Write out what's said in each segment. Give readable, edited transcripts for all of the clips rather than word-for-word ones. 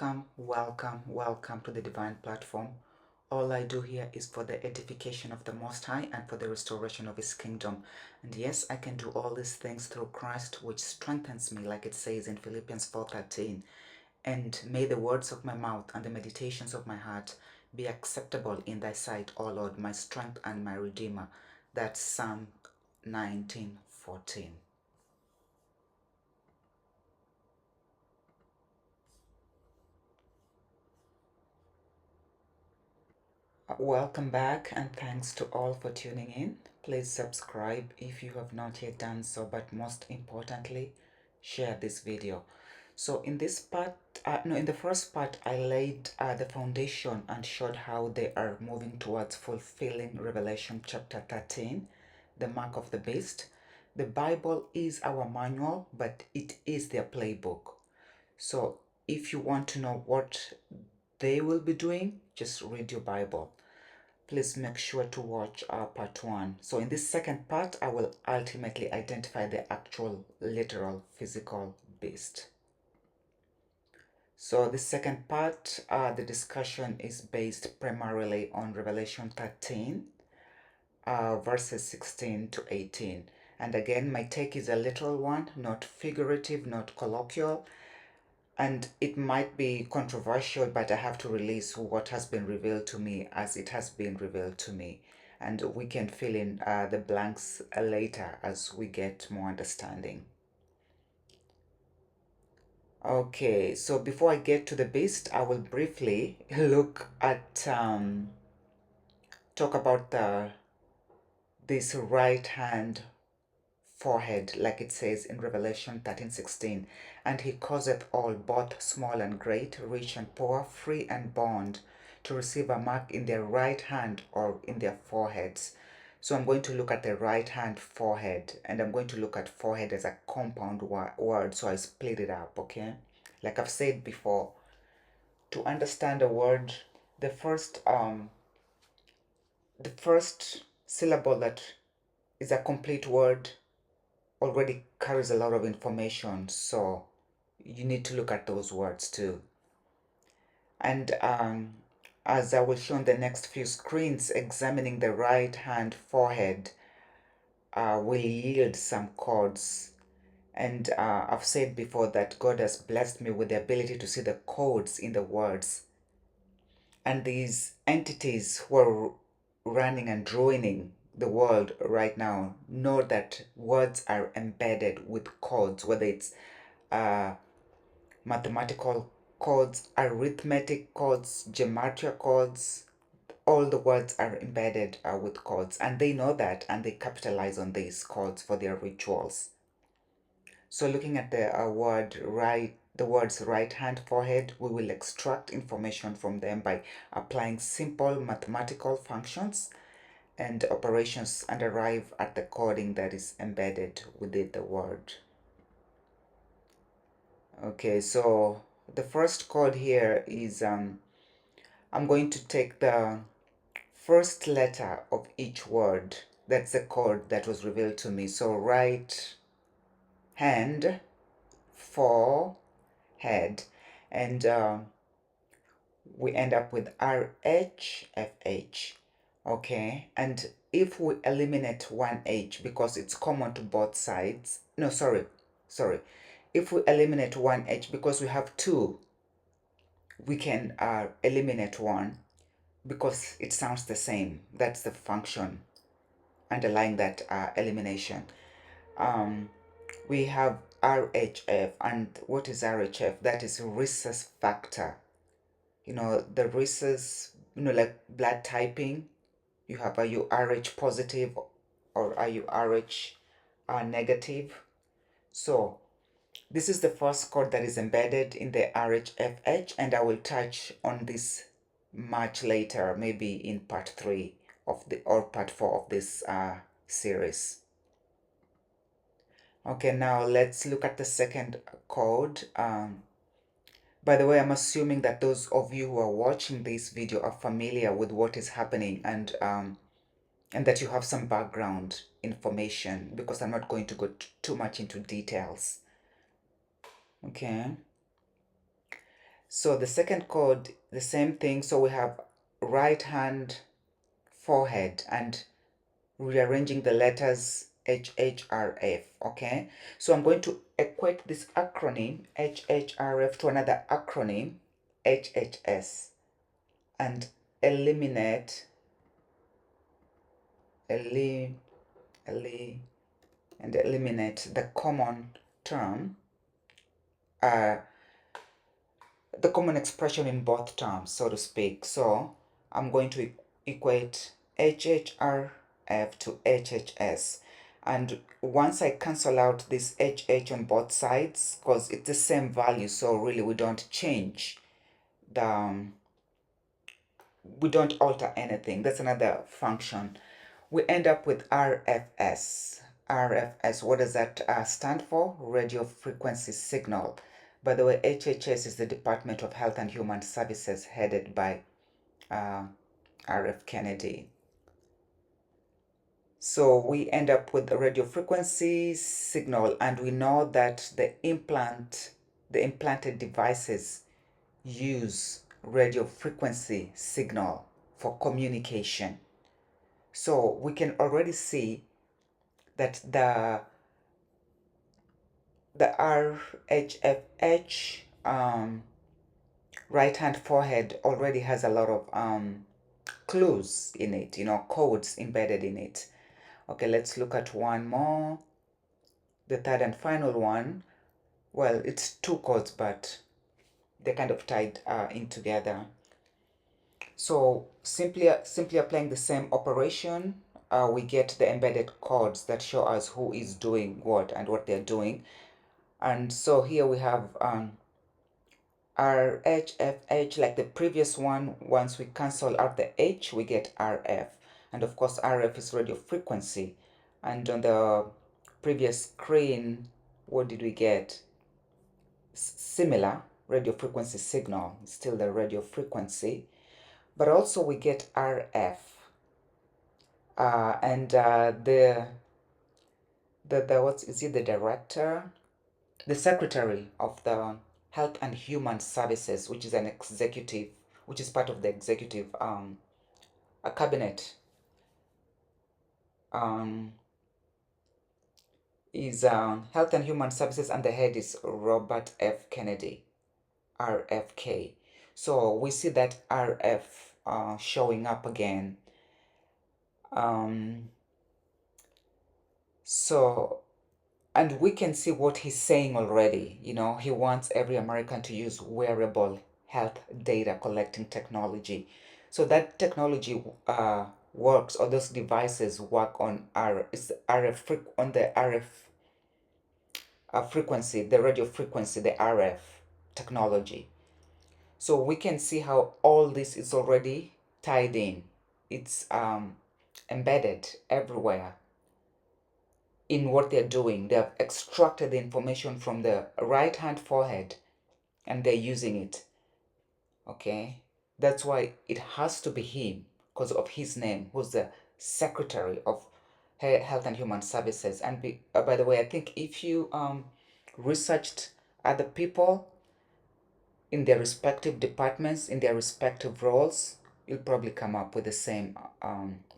welcome to the divine platform. All I do here is for the edification of the Most High and for the restoration of His kingdom. And yes, I can do all these things through Christ, which strengthens me, like it says in Philippians 4:13. And may the words of my mouth and the meditations of my heart be acceptable in thy sight, O Lord, my strength and my redeemer. That's Psalm 19:14. Welcome back and thanks to all for tuning in. Please subscribe if you have not yet done so, but most importantly, share this video. So in this part, in the first part, I laid the foundation and showed how they are moving towards fulfilling Revelation chapter 13, the mark of the beast. The Bible is our manual, but it is their playbook. So if you want to know what they will be doing, just read your Bible. Please make sure to watch part 1. So in this second part, I will ultimately identify the actual literal physical beast. So the second part, the discussion is based primarily on Revelation 13, verses 16 to 18. And again, my take is a literal one, not figurative, not colloquial. And it might be controversial, but I have to release what has been revealed to me as it has been revealed to me. And we can fill in the blanks later as we get more understanding. Okay, so before I get to the beast, I will briefly look at, talk about this right hand forehead, like it says in Revelation 13:16. And he causeth all, both small and great, rich and poor, free and bond, to receive a mark in their right hand or in their foreheads. So I'm going to look at the right hand forehead, and I'm going to look at forehead as a compound word, so I split it up, okay? Like I've said before, to understand a word, the first syllable that is a complete word already carries a lot of information, so you need to look at those words too. And as I will show on the next few screens, examining the right hand forehead will yield some codes. And I've said before that God has blessed me with the ability to see the codes in the words. And these entities who are running and ruining the world right now know that words are embedded with codes, whether it's mathematical codes, arithmetic codes, gematria codes. All the words are embedded with codes, and they know that, and they capitalize on these codes for their rituals. So looking at the the words right hand forehead, we will extract information from them by applying simple mathematical functions and operations and arrive at the coding that is embedded within the word. Okay, so the first code here is I'm going to take the first letter of each word. That's the code that was revealed to me. So right hand, forehead, and we end up with RHFH. Okay, and if we eliminate one H because it's common to both sides, no, sorry. If we eliminate one H because we have two, we can eliminate one because it sounds the same. That's the function underlying that elimination. We have RHF, and what is RHF? That is rhesus factor. You know, the rhesus, like blood typing, you have, are you RH positive or are you RH negative? So this is the first code that is embedded in the RHFH, and I will touch on this much later, maybe in part 3 of or part 4 of this series. Okay, now let's look at the second code. By the way, I'm assuming that those of you who are watching this video are familiar with what is happening, and that you have some background information, because I'm not going to go too much into details. Okay. So the second code, the same thing. So we have right hand forehead and rearranging the letters HHRF. Okay, so I'm going to equate this acronym HHRF to another acronym HHS and eliminate and eliminate the common term, uh, the common expression in both terms, so to speak. So I'm going to equate HHRF to HHS. And once I cancel out this HH on both sides, because it's the same value, so really we don't change the, we don't alter anything. That's another function. We end up with RFS. RFS, what does that stand for? Radio frequency signal. By the way, HHS is the Department of Health and Human Services headed by R.F. Kennedy. So we end up with the radio frequency signal, and we know that the implanted devices use radio frequency signal for communication. So we can already see that the RHFH right hand forehead already has a lot of clues in it, codes embedded in it. Okay, let's look at one more. The third and final one. Well, it's two codes, but they're kind of tied in together. So simply applying the same operation, we get the embedded codes that show us who is doing what and what they're doing. And so here we have RHFH, like the previous one. Once we cancel out the H, we get RF. And of course, RF is radio frequency. And on the previous screen, what did we get? Similar radio frequency signal, still the radio frequency. But also we get RF. And the what is it, the director, the secretary of the Health and Human Services, which is an executive, which is part of the executive a cabinet, is Health and Human Services, and the head is Robert F. Kennedy, RFK. So we see that RF showing up again. So, and we can see what he's saying already. He wants every American to use wearable health data collecting technology. So that technology works, or those devices work on on the RF frequency, the radio frequency, the RF technology. So we can see how all this is already tied in. It's embedded everywhere in what they're doing. They have extracted the information from the right hand forehead and they're using it. Okay, that's why it has to be him, because of his name, who's the secretary of Health and Human Services. And by the way, I think if you researched other people in their respective departments, in their respective roles, you'll probably come up with the same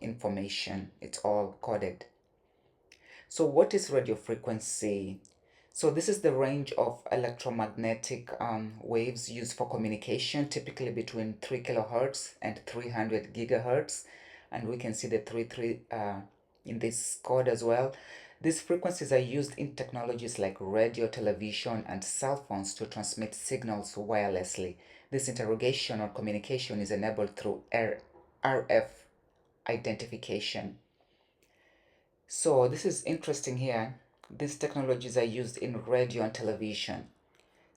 information. It's all coded. So what is radio frequency? So this is the range of electromagnetic waves used for communication, typically between 3 kilohertz and 300 gigahertz. And we can see the 3 in this code as well. These frequencies are used in technologies like radio, television, and cell phones to transmit signals wirelessly. This interrogation or communication is enabled through RF identification. So this is interesting here. These technologies are used in radio and television.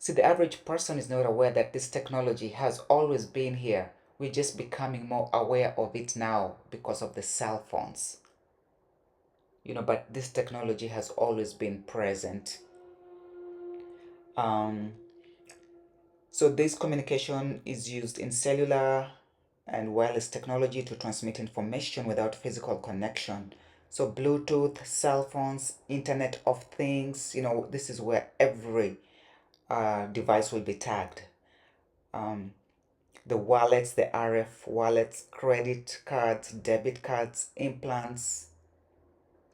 See, the average person is not aware that this technology has always been here. We're just becoming more aware of it now because of the cell phones. But this technology has always been present. So this communication is used in cellular and wireless technology to transmit information without physical connection. So Bluetooth, cell phones, Internet of Things, this is where every device will be tagged. the wallets, the RF wallets, credit cards, debit cards, implants.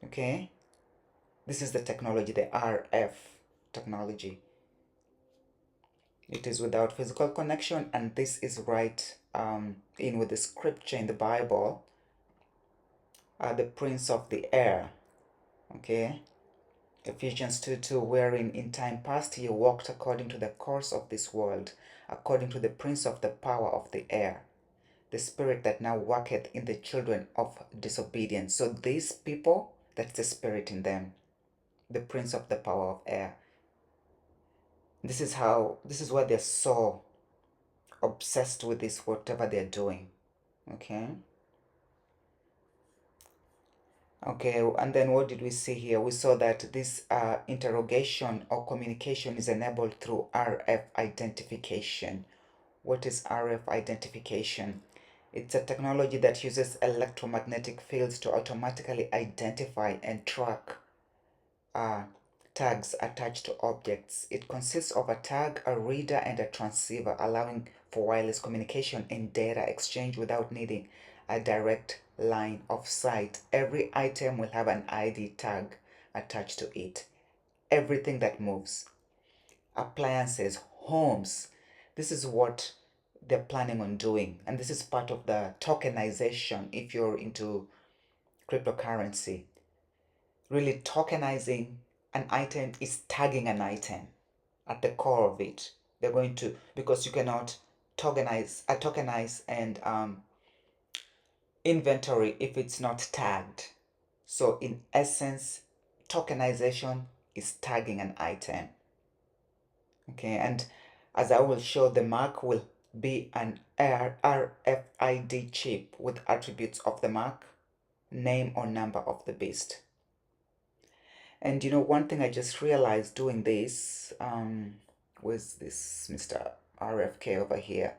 Okay, this is the technology, the RF technology. It is without physical connection, and this is right in with the scripture in the Bible, the prince of the air. Okay, Ephesians 2:2, wherein in time past he walked according to the course of this world, according to the prince of the power of the air, the spirit that now worketh in the children of disobedience. So these people, that's the spirit in them, the prince of the power of air. This is why they're so obsessed with this, whatever they're doing. Okay. Okay, and then what did we see here? We saw that this interrogation or communication is enabled through RF identification. What is RF identification? It's a technology that uses electromagnetic fields to automatically identify and track tags attached to objects. It consists of a tag, a reader, and a transceiver, allowing for wireless communication and data exchange without needing a direct line of sight. Every item will have an ID tag attached to it. Everything that moves, appliances, homes, this is what they're planning on doing. And this is part of the tokenization if you're into cryptocurrency. Really, tokenizing an item is tagging an item at the core of it. They're going to, because you cannot tokenize and inventory if it's not tagged. So in essence, tokenization is tagging an item. Okay, and as I will show, the mark will be an RFID chip with attributes of the mark, name or number of the beast. And you know, one thing I just realized doing this was this Mr. RFK over here.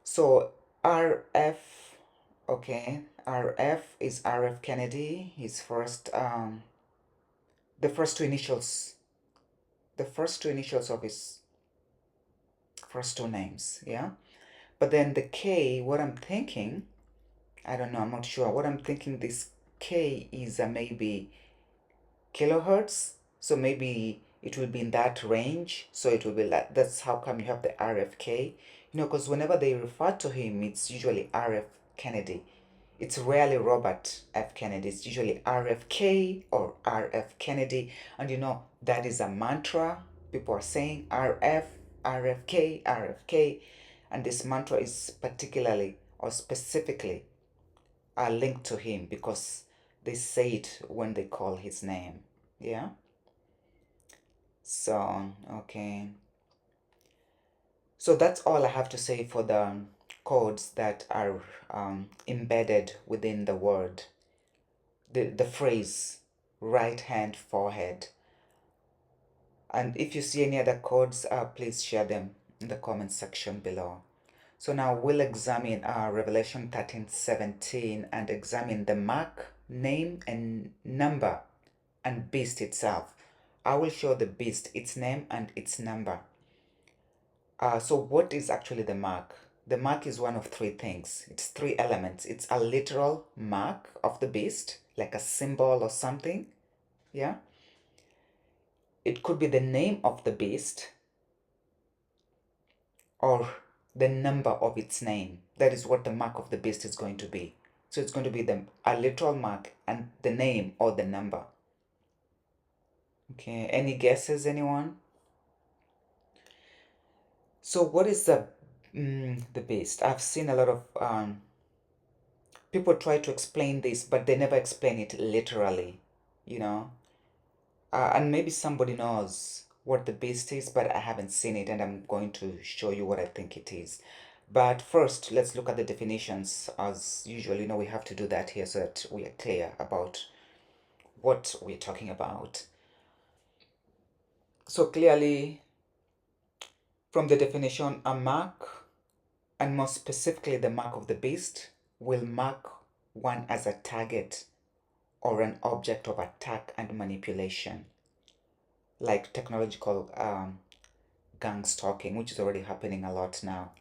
So RF, okay, RF is RF Kennedy. His first, the first two initials of his first two names, yeah. But then the K, what I'm thinking, I don't know, I'm not sure. What I'm thinking, this K is maybe kilohertz, so maybe it will be in that range, so it will be like, that's how come you have the RFK, you know, because whenever they refer to him, it's usually RF Kennedy. It's rarely Robert F. Kennedy. It's usually RFK or RF Kennedy, and you know that is a mantra. People are saying RF, RFK, RFK, and this mantra is particularly or specifically are linked to him because they say it when they call his name. Yeah. So, okay. So that's all I have to say for the codes that are embedded within the word. The phrase right hand forehead. And if you see any other codes, please share them in the comment section below. So now we'll examine Revelation 13:17 and examine the mark, name, and number, and beast itself. I will show the beast, its name, and its number. So what is actually the mark? The mark is one of three things. It's three elements. It's a literal mark of the beast, like a symbol or something. Yeah. It could be the name of the beast or the number of its name. That is what the mark of the beast is going to be. So it's going to be a literal mark and the name or the number. Okay, any guesses, anyone? So what is the beast? I've seen a lot of people try to explain this, but they never explain it literally, you know. And maybe somebody knows what the beast is, but I haven't seen it, and I'm going to show you what I think it is. But first, let's look at the definitions. As usual, you know, we have to do that here so that we are clear about what we're talking about. So clearly, from the definition, a mark, and more specifically the mark of the beast, will mark one as a target or an object of attack and manipulation, like technological gang stalking, which is already happening a lot now.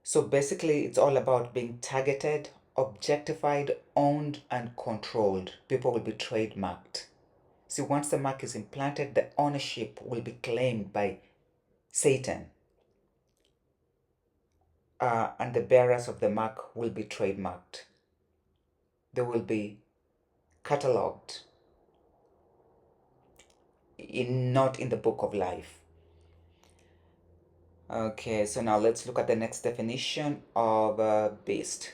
So basically, it's all about being targeted, objectified, owned, and controlled. People will be trademarked. See, once the mark is implanted, the ownership will be claimed by Satan. And the bearers of the mark will be trademarked. They will be catalogued, not in the book of life. Okay, so now let's look at the next definition of beast.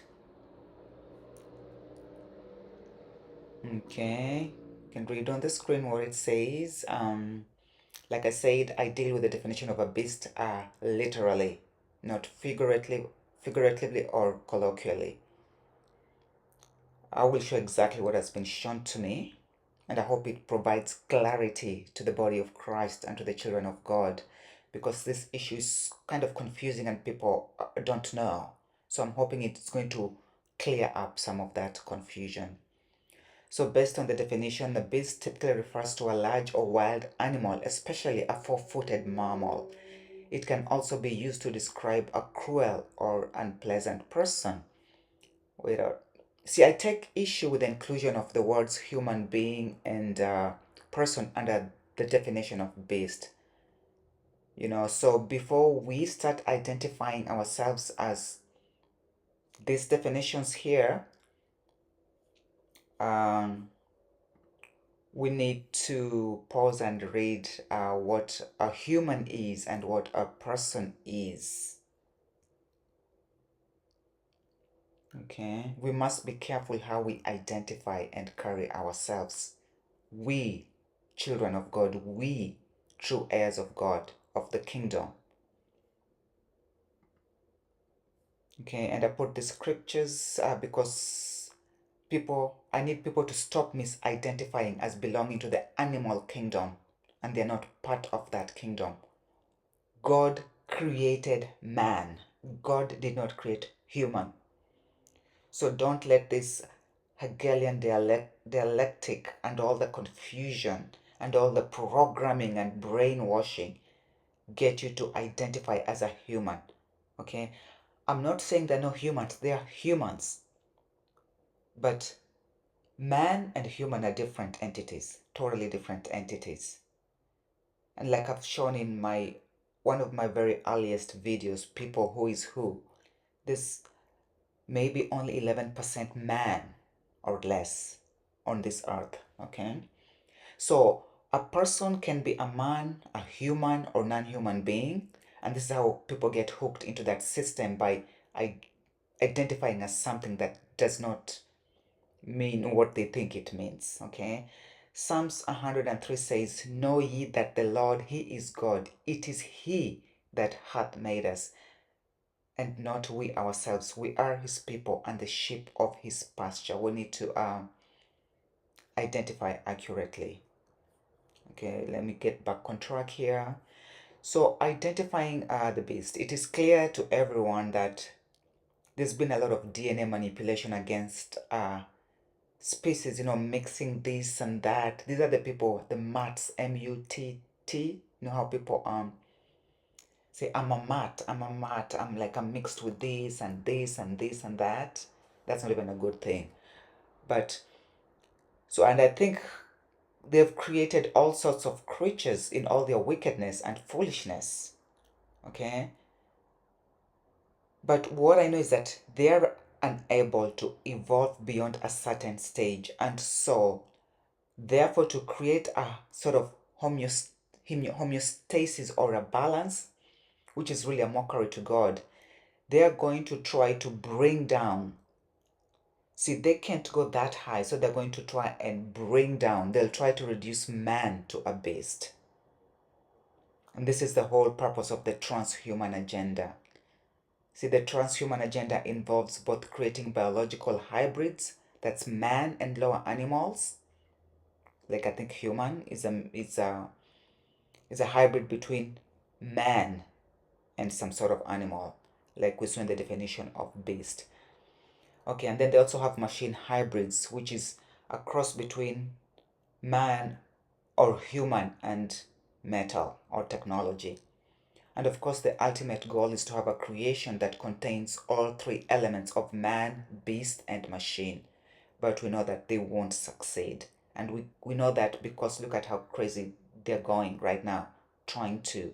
Okay, you can read on the screen what it says. Like I said, I deal with the definition of a beast literally, not figuratively or colloquially. I will show exactly what has been shown to me, and I hope it provides clarity to the body of Christ and to the children of God, because this issue is kind of confusing and people don't know. So I'm hoping it's going to clear up some of that confusion. So based on the definition, the beast typically refers to a large or wild animal, especially a four-footed mammal. It can also be used to describe a cruel or unpleasant person. See, I take issue with the inclusion of the words human being and person under the definition of beast. So before we start identifying ourselves as these definitions here, we need to pause and read what a human is and what a person is. Okay, we must be careful how we identify and carry ourselves. We, children of God, we, true heirs of God, of the kingdom. Okay, and I put the scriptures because I need people to stop misidentifying as belonging to the animal kingdom, and they're not part of that kingdom. God created man. God did not create human. So don't let this Hegelian dialectic and all the confusion and all the programming and brainwashing get you to identify as a human. Okay, I'm not saying they're not humans, they are humans, but man and human are different entities, totally different entities. And like I've shown in one of my very earliest videos, People Who Is Who, this may be only 11% man or less on this earth. Okay, so a person can be a man, a human, or non-human being, and this is how people get hooked into that system by identifying as something that does not mean what they think it means. Okay, Psalms 103 says, "Know ye that the Lord, He is God. It is He that hath made us, and not we ourselves. We are His people and the sheep of His pasture." We need to identify accurately. Okay, let me get back on track here. So identifying the beast, it is clear to everyone that there's been a lot of DNA manipulation against species, mixing this and that. These are the people, the mutts, M-U-T-T. You know how people say, I'm a mutt, I'm mixed with this and this and this and that. That's not even a good thing. But and I think they've created all sorts of creatures in all their wickedness and foolishness. Okay, but what I know is that they're unable to evolve beyond a certain stage, and so therefore to create a sort of homeostasis or a balance, which is really a mockery to God, they're going to try to bring down. See, they can't go that high, so they're going to try and bring down. They'll try to reduce man to a beast. And this is the whole purpose of the transhuman agenda. See, the transhuman agenda involves both creating biological hybrids, that's man and lower animals. Like I think human is a hybrid between man and some sort of animal, like we saw in the definition of beast. Okay, and then they also have machine hybrids, which is a cross between man or human and metal or technology. And of course, the ultimate goal is to have a creation that contains all three elements of man, beast, and machine. But we know that they won't succeed. And we know that because look at how crazy they're going right now, trying to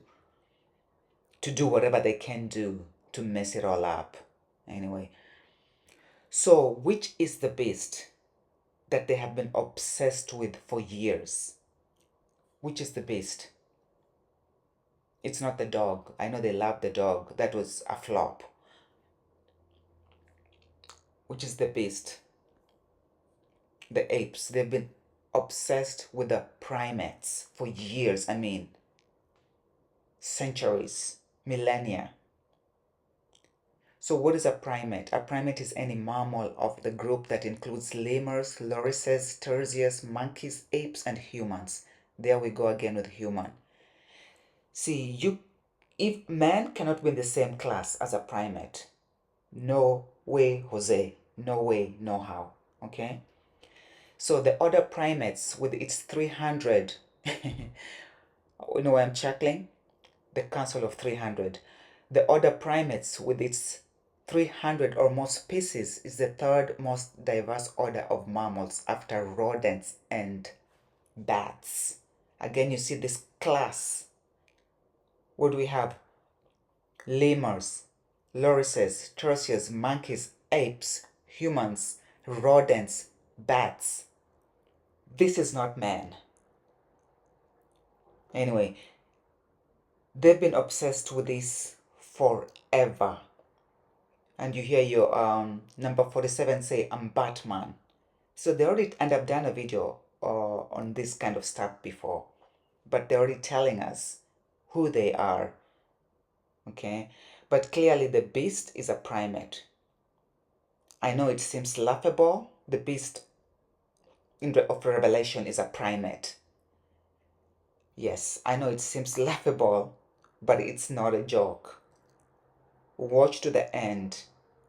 do whatever they can do to mess it all up. Anyway, so which is the beast that they have been obsessed with for years? Which is the beast? It's not the dog. I know they love the dog. That was a flop. Which is the beast? The apes. They've been obsessed with the primates for years. I mean, centuries, millennia. So what is a primate? A primate is any mammal of the group that includes lemurs, lorises, tertius, monkeys, apes, and humans. There we go again with human. See, if man cannot be in the same class as a primate, no way, Jose. No way, no how. Okay? So the other primates with its 300, you know why I'm chuckling? The Council of 300. The other primates with its 300 or more species is the third most diverse order of mammals after rodents and bats. Again, you see this class. What do we have? Lemurs, lorises, tertius, monkeys, apes, humans, rodents, bats. This is not man. Anyway, they've been obsessed with this forever. And you hear your number 47 say, I'm Batman. So they already, and I've done a video on this kind of stuff before, but they're already telling us who they are. Okay, but clearly the beast is a primate. I know it seems laughable. The beast of Revelation is a primate. Yes, I know it seems laughable, but it's not a joke. Watch to the end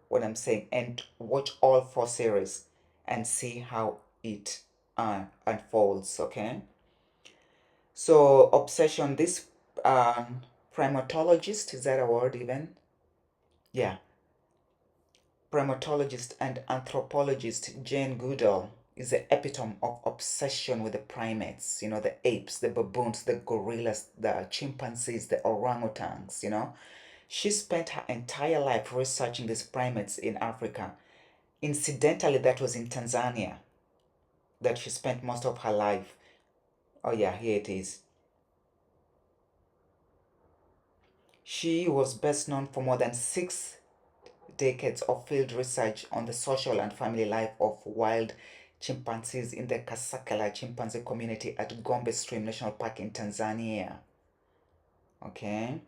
what I'm saying and watch all 4 series and see how it unfolds. Okay, so obsession, this primatologist, is that a word even? Yeah, primatologist and anthropologist Jane Goodall is the epitome of obsession with the primates, you know, the apes, the baboons, the gorillas, the chimpanzees, the orangutans, you know. She spent her entire life researching these primates in Africa. Incidentally, that was in Tanzania that she spent most of her life. Oh yeah, here it is. She was best known for more than 6 decades of field research on the social and family life of wild chimpanzees in the Kasakala chimpanzee community at Gombe Stream National Park in Tanzania. Okay.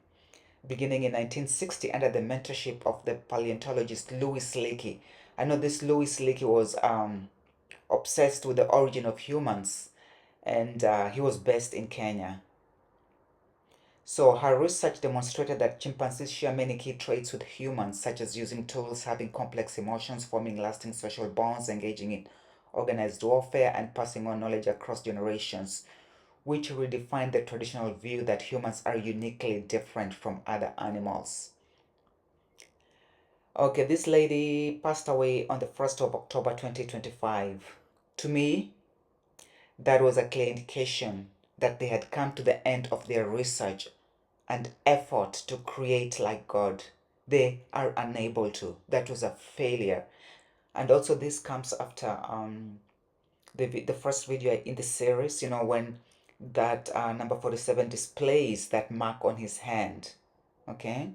Beginning in 1960 under the mentorship of the paleontologist Louis Leakey. I know this Louis Leakey was obsessed with the origin of humans, and he was based in Kenya. So her research demonstrated that chimpanzees share many key traits with humans, such as using tools, having complex emotions, forming lasting social bonds, engaging in organized warfare, and passing on knowledge across generations, which redefined the traditional view that humans are uniquely different from other animals. Okay, this lady passed away on the 1st of October 2025. To me, that was a clear indication that they had come to the end of their research and effort to create like God. They are unable to. That was a failure. And also this comes after the first video in the series, you know, when that number 47 displays that mark on his hand. Okay.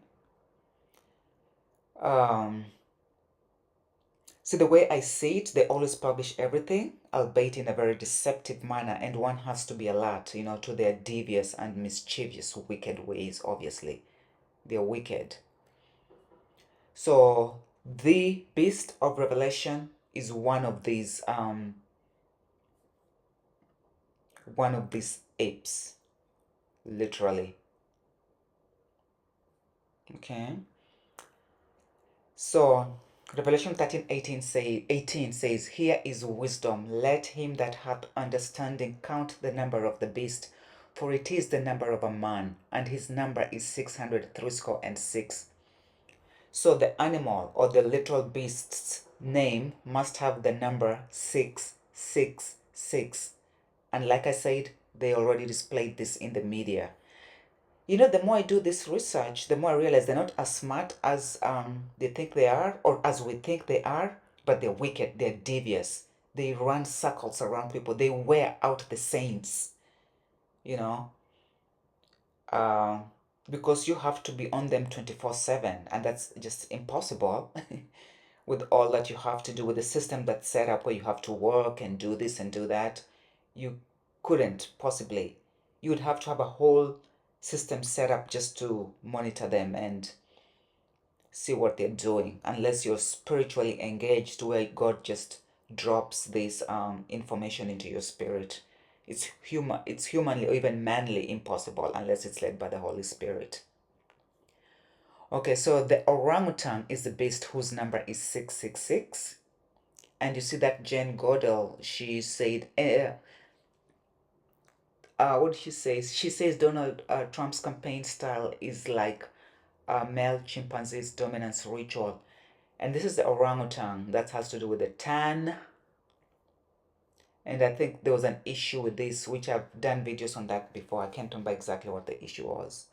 See, the way I see it, they always publish everything, albeit in a very deceptive manner, and one has to be alert, you know, to their devious and mischievous, wicked ways, obviously. They're wicked. So, the beast of Revelation is one of these apes, literally. Okay. So, Revelation 13:18 says, Here is wisdom. Let him that hath understanding count the number of the beast, For it is the number of a man, and his number is 600 threescore and 6. So the animal or the literal beast's name must have the number 666. And like I said, they already displayed this in the media. You know, the more I do this research, the more I realize they're not as smart as they think they are, or as we think they are, but they're wicked, they're devious. They run circles around people. They wear out the saints, you know, uh, because you have to be on them 24/7, and that's just impossible with all that you have to do with the system that's set up where you have to work and do this and do that. You couldn't possibly. You would have to have a whole system set up just to monitor them and see what they're doing, unless you're spiritually engaged where God just drops this information into your spirit. It's humanly or even manly impossible unless it's led by the Holy Spirit. Okay, so the orangutan is the beast whose number is 666. And you see that Jane Goodall, she said, what did she say? She says Donald Trump's campaign style is like a male chimpanzee's dominance ritual. And this is the orangutan that has to do with the tan. And I think there was an issue with this, which I've done videos on that before. I can't remember exactly what the issue was.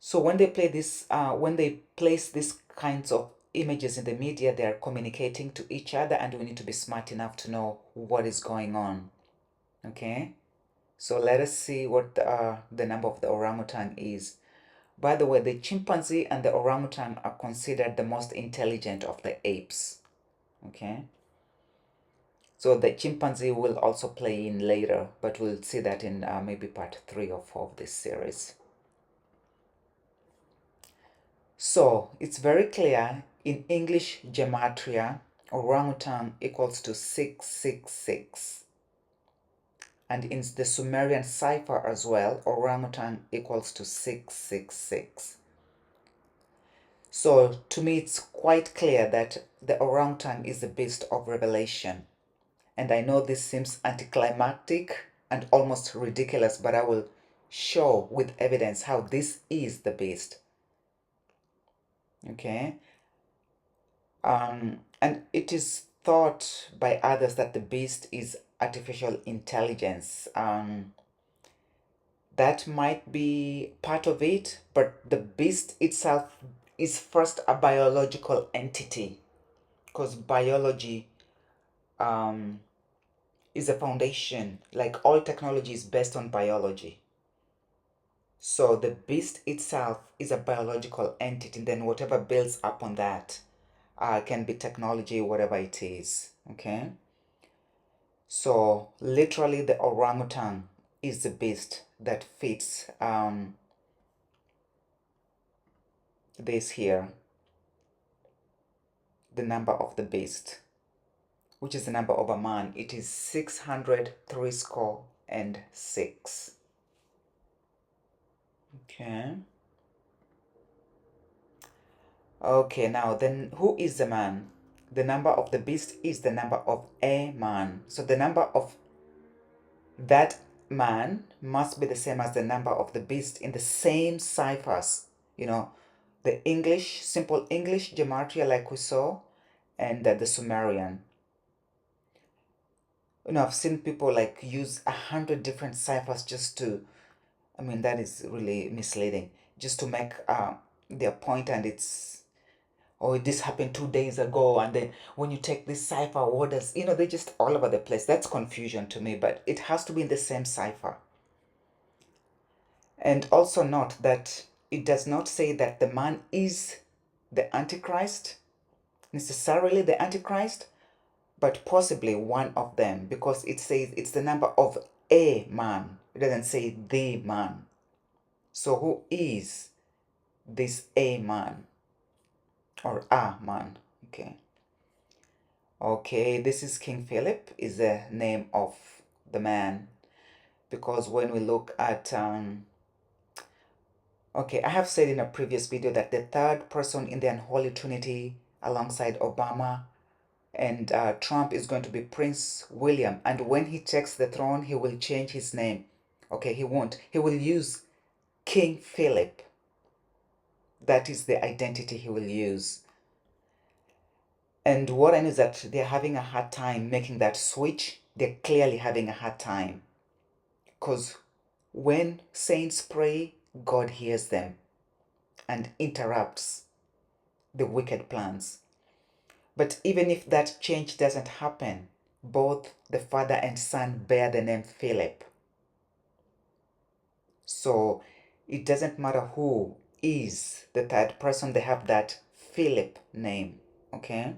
So when they play this, when they place these kinds of images in the media, they are communicating to each other, and we need to be smart enough to know what is going on. Okay, so let us see what the number of the orangutan is. By the way, the chimpanzee and the orangutan are considered the most intelligent of the apes. Okay, so the chimpanzee will also play in later, but we'll see that in maybe part 3 or 4 of this series. So it's very clear in English gematria, orangutan equals to 666. And in the Sumerian cipher as well, orangutan equals to 666. So to me, it's quite clear that the orangutan is the beast of revelation. And I know this seems anticlimactic and almost ridiculous, but I will show with evidence how this is the beast. Okay. And it is thought by others that the beast is artificial intelligence. That might be part of it, but the beast itself is first a biological entity, because biology is a foundation. Like all technology is based on biology. So the beast itself is a biological entity, and then whatever builds upon that can be technology, whatever it is. Okay. So literally, the orangutan is the beast that fits this here, the number of the beast, which is the number of a man. It is 600 threescore and 6. Okay. Okay, now then who is the man? The number of the beast is the number of a man. So the number of that man must be the same as the number of the beast in the same ciphers. You know, the English, simple English gematria like we saw, and the Sumerian. You know, I've seen people like use 100 different ciphers just to, I mean, that is really misleading, just to make their point, and it's, oh, this happened 2 days ago, and then when you take this cipher, what does, you know, they're just all over the place. That's confusion to me, but it has to be in the same cipher. And also note that it does not say that the man is the Antichrist, necessarily the Antichrist, but possibly one of them, because it says it's the number of a man. It doesn't say the man. So who is this a man or a man? Okay. Okay, this is King Philip, is the name of the man, because when we look at okay, I have said in a previous video that the third person in the unholy trinity alongside Obama and Trump is going to be Prince William, and when he takes the throne, he will change his name. Okay, he won't. He will use King Philip. That is the identity he will use. And what I know is that they're having a hard time making that switch. They're clearly having a hard time. Because when saints pray, God hears them and interrupts the wicked plans. But even if that change doesn't happen, both the father and son bear the name Philip. So it doesn't matter who is the third person, they have that Philip name. Okay?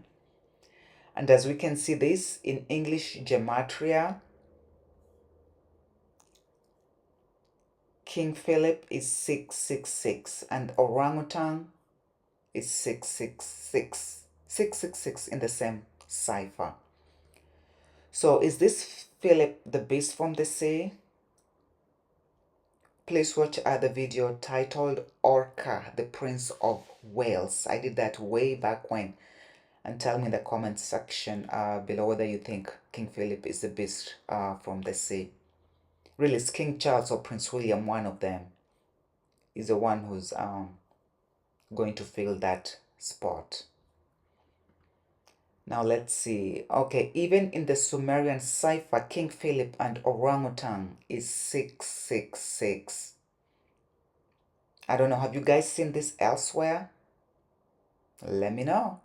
And as we can see this in English gematria, King Philip is 666 and orangutan is 666. 666 in the same cipher. So is this Philip the beast from the sea? Please watch the video titled Orca, the Prince of Wales. I did that way back when. And tell me in the comment section below whether you think King Philip is the beast from the sea. Really, it's King Charles or Prince William, one of them, is the one who's going to fill that spot. Now let's see. Okay, even in the Sumerian cipher, King Philip and orangutan is 666. I don't know, have you guys seen this elsewhere? Let me know.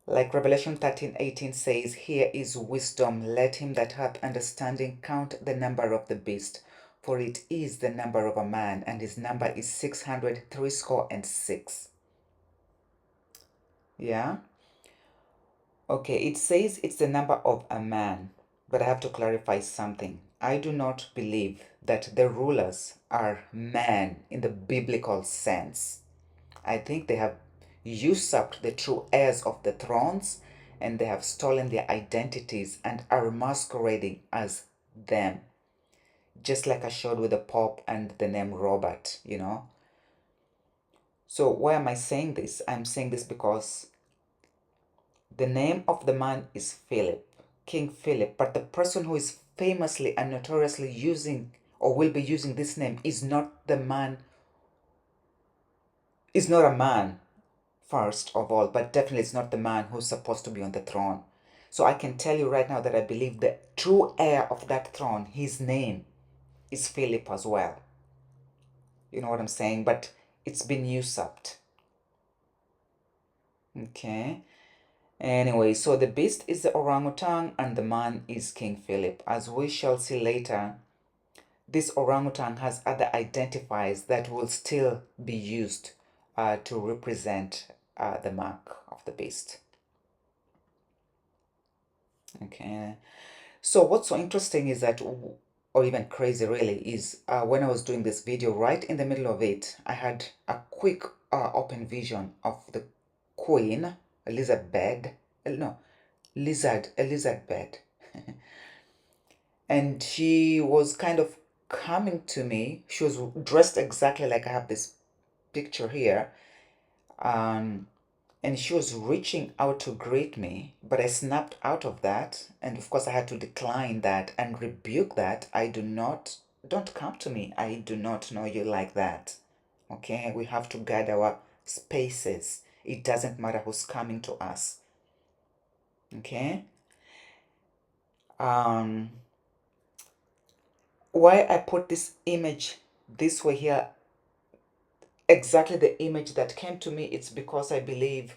Like Revelation 13:18 says, here is wisdom. Let him that hath understanding count the number of the beast, for it is the number of a man, and his number is 600 threescore and six. Yeah? Okay, it says it's the number of a man, but I have to clarify something. I do not believe that the rulers are men in the biblical sense. I think they have usurped the true heirs of the thrones, and they have stolen their identities and are masquerading as them. Just like I showed with the Pope and the name Robert, you know. So why am I saying this? I'm saying this because the name of the man is Philip, King Philip, but the person who is famously and notoriously using or will be using this name is not the man, is not a man, first of all, but definitely it's not the man who's supposed to be on the throne. So I can tell you right now that I believe the true heir of that throne, his name is Philip as well. You know what I'm saying? But it's been usurped. Okay. Anyway, so the beast is the orangutan and the man is King Philip. As we shall see later, this orangutan has other identifiers that will still be used to represent the mark of the beast. Okay. So what's so interesting is that, or even crazy really, is when I was doing this video, right in the middle of it, I had a quick open vision of the queen, Elizabeth, no, Elizabeth, and she was kind of coming to me. She was dressed exactly like I have this picture here, and she was reaching out to greet me, but I snapped out of that, and of course I had to decline that and rebuke that. Don't come to me. I do not know you like that. Okay, we have to guard our spaces. It doesn't matter who's coming to us. Okay. Why I put this image this way here, exactly the image that came to me, it's because I believe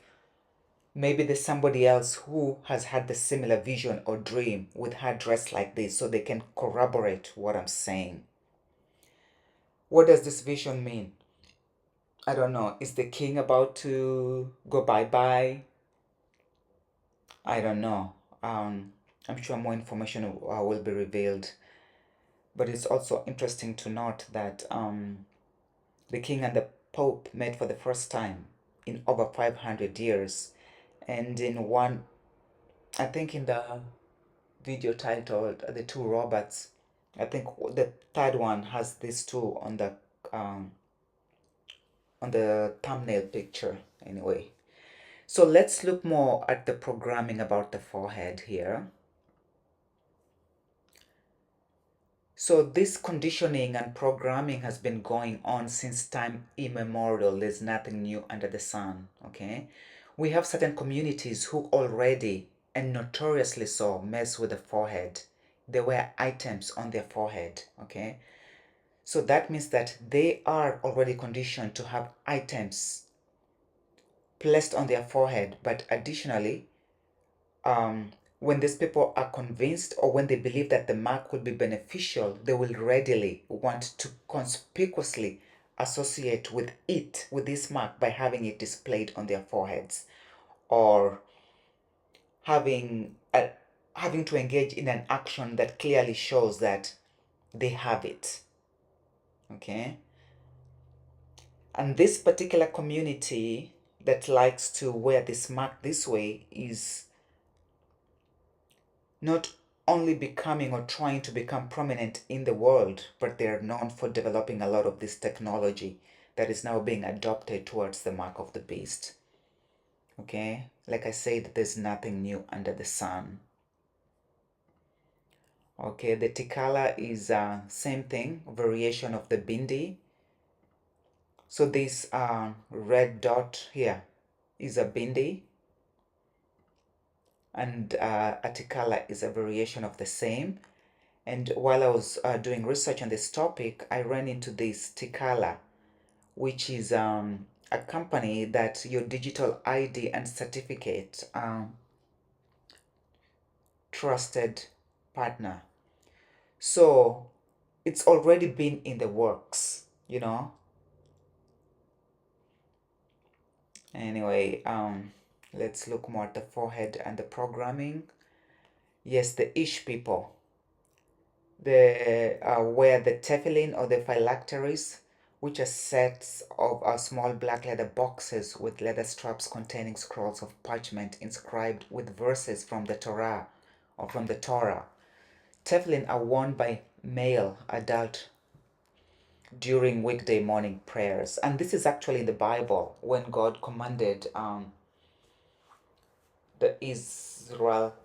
maybe there's somebody else who has had the similar vision or dream with her dressed like this, so they can corroborate what I'm saying. What does this vision mean? I don't know. Is the king about to go bye-bye? I don't know. I'm sure more information will be revealed. But it's also interesting to note that the king and the pope met for the first time in over 500 years. And in one, I think in the video titled The Two Roberts, I think the third one has these two on the thumbnail picture anyway. So let's look more at the programming about the forehead here. So this conditioning and programming has been going on since time immemorial. There's nothing new under the sun, okay? We have certain communities who already, and notoriously so, mess with the forehead. They wear items on their forehead, okay? So that means that they are already conditioned to have items placed on their forehead. But additionally, when these people are convinced or when they believe that the mark will be beneficial, they will readily want to conspicuously associate with it, with this mark, by having it displayed on their foreheads, or having a, having to engage in an action that clearly shows that they have it. Okay? And this particular community that likes to wear this mark this way is not only becoming or trying to become prominent in the world, but they're known for developing a lot of this technology that is now being adopted towards the mark of the beast. Okay, like I said, there's nothing new under the sun. Okay, the tikala is same thing, variation of the bindi. So this red dot here is a bindi, and a tikala is a variation of the same. And while I was doing research on this topic, I ran into this tikala, which is a company that your digital ID and certificate trusted partner. So it's already been in the works, you know. Anyway, let's look more at the forehead and the programming. Yes, the Ish people, they wear the tefillin or the phylacteries, which are sets of small black leather boxes with leather straps containing scrolls of parchment inscribed with verses from the Torah or from the Torah. Tefillin are worn by male adult during weekday morning prayers, and this is actually in the Bible when God commanded the Israelites,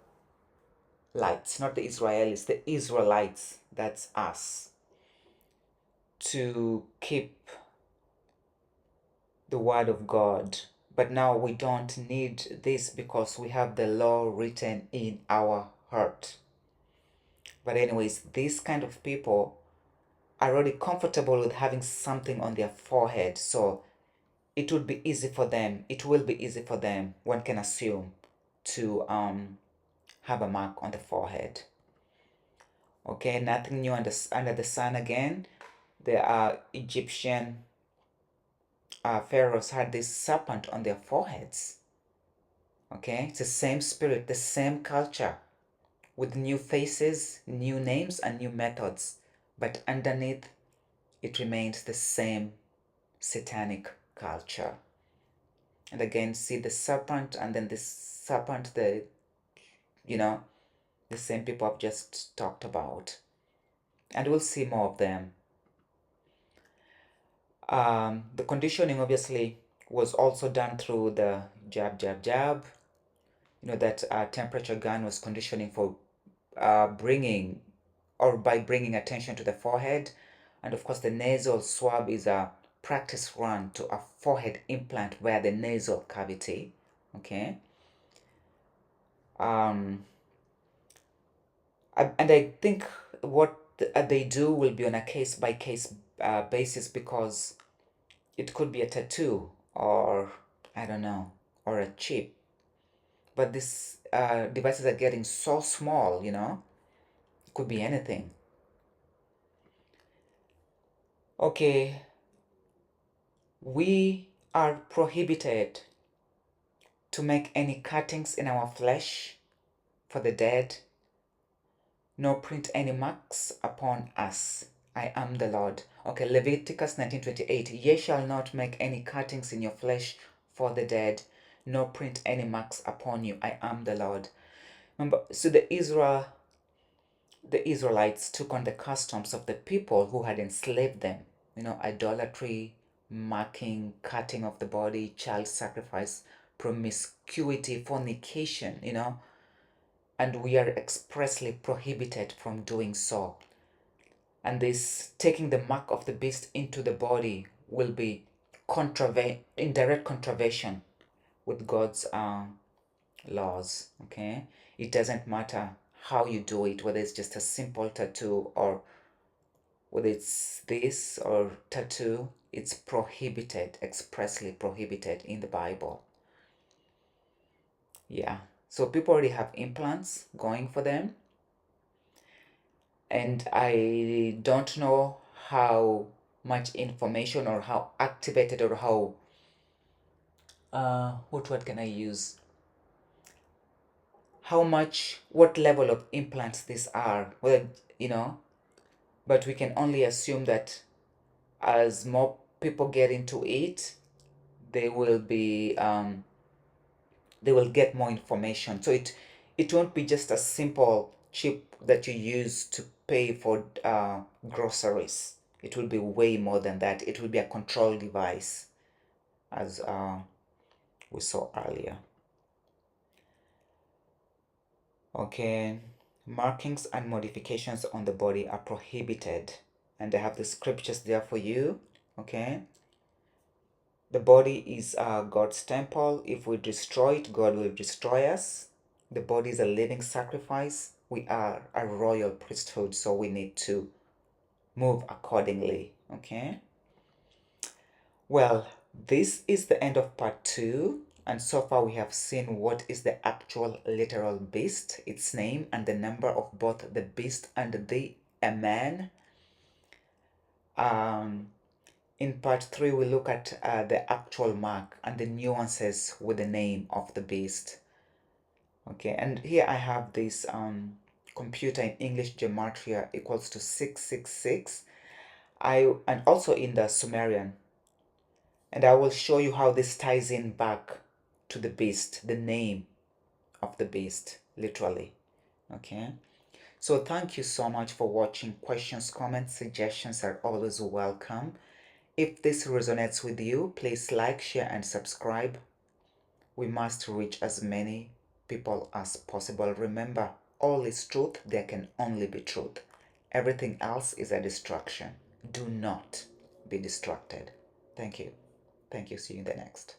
not the Israelis, the Israelites, that's us, to keep the word of God. But now we don't need this because we have the law written in our heart. But anyways, these kind of people are already comfortable with having something on their forehead, so it would be easy for them, it will be easy for them, one can assume, to have a mark on the forehead. Okay, nothing new under the sun again. The Egyptian pharaohs had this serpent on their foreheads. Okay, it's the same spirit, the same culture, with new faces, new names, and new methods. But underneath, it remains the same satanic culture. And again, see the serpent, and then this serpent, the same people I've just talked about. And we'll see more of them. The conditioning obviously was also done through the jab, jab, jab. That temperature gun was conditioning for bringing attention to the forehead. And of course, the nasal swab is a practice run to a forehead implant via the nasal cavity. Okay. And I think what they do will be on a case-by-case basis, because it could be a tattoo, or I don't know, or a chip. But these devices are getting so small, it could be anything. Okay, we are prohibited to make any cuttings in our flesh for the dead, nor print any marks upon us. I am the Lord. Okay, Leviticus 19:28. Ye shall not make any cuttings in your flesh for the dead, nor print any marks upon you. I am the Lord. Remember, so the Israelites took on the customs of the people who had enslaved them. Idolatry, marking, cutting of the body, child sacrifice, promiscuity, fornication, and we are expressly prohibited from doing so. And this taking the mark of the beast into the body will be in direct contravention with God's laws. Okay, it doesn't matter how you do it, whether it's just a simple tattoo or whether it's this or tattoo. It's prohibited, expressly prohibited in the Bible. Yeah, so people already have implants going for them, and I don't know how much information or how activated or how what word can I use, what level of implants these are, whether but we can only assume that as more people get into it, they will get more information. So it won't be just a simple chip that you use to pay for groceries. It will be way more than that. It will be a control device, as we saw earlier. Okay, markings and modifications on the body are prohibited, and I have the scriptures there for you. Okay, the body is God's temple. If we destroy it, God will destroy us. The body is a living sacrifice. We are a royal priesthood, so we need to move accordingly. Okay, well, this is the end of part 2, and so far we have seen what is the actual literal beast, its name, and the number of both the beast and the man. In part 3, we look at the actual mark and the nuances with the name of the beast. Okay, and here I have this computer in English gematria equals to 666. And also in the Sumerian. And I will show you how this ties in back to the beast, the name of the beast, literally. Okay, so thank you so much for watching. Questions, comments, suggestions are always welcome. If this resonates with you, please like, share, and subscribe. We must reach as many people as possible. Remember, all is truth. There can only be truth. Everything else is a distraction. Do not be distracted. Thank you. Thank you. See you in the next.